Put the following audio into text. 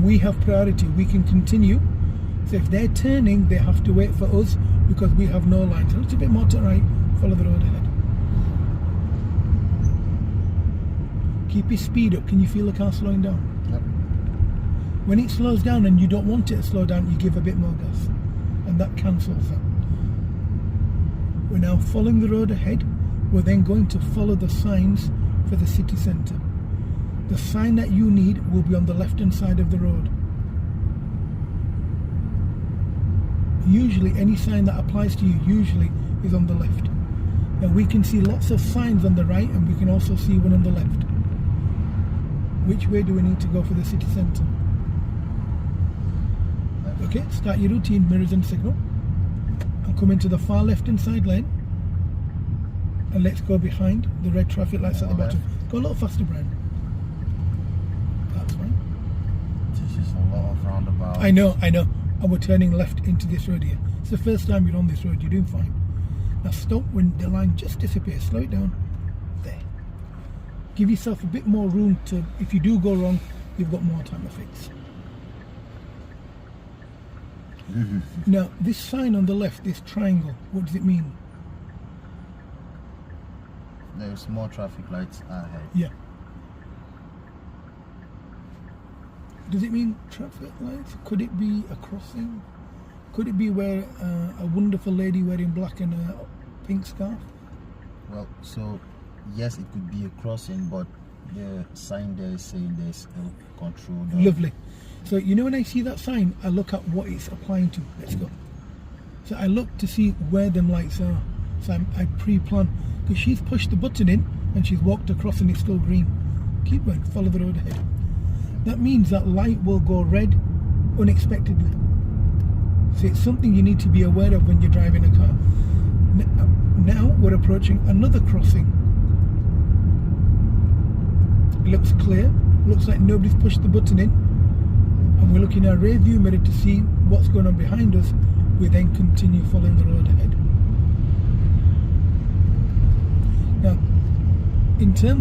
we have priority. We can continue. So if they're turning, they have to wait for us because we have no line. So a little bit more to the right, follow the road ahead. Keep your speed up. Can you feel the car slowing down? Yep. When it slows down and you don't want it to slow down, you give a bit more gas. And that cancels that. We're now following the road ahead. We're then going to follow the signs for the city centre. The sign that you need will be on the left hand side of the road. Usually any sign that applies to you usually is on the left. Now we can see lots of signs on the right and we can also see one on the left. Which way do we need to go for the city centre? Okay, start your routine, mirrors and signal. And come into the far left hand side lane. And let's go behind the red traffic lights at the bottom. Go a little faster, Brian. That's fine. This is a lot of roundabouts. I know. And we're turning left into this road here. It's the first time you're on this road, you're doing fine. Now stop when the line just disappears. Slow it down. There. Give yourself a bit more room to, if you do go wrong, you've got more time to fix. Now, this sign on the left, this triangle, what does it mean? There's more traffic lights ahead. Yeah. Does it mean traffic lights? Could it be a crossing? Could it be where a wonderful lady wearing black and a pink scarf? Well, so yes, it could be a crossing, but the sign there is saying there's a control. Lovely. So you know when I see that sign, I look at what it's applying to. Let's go. So I look to see where them lights are. So I pre-plan. Because she's pushed the button in and she's walked across and it's still green. Keep going, follow the road ahead. That means that light will go red unexpectedly. So it's something you need to be aware of when you're driving a car. Now we're approaching another crossing. It looks clear, looks like nobody's pushed the button in. And we're looking at our rear view mirror to see what's going on behind us. We then continue following the road ahead. Now, in terms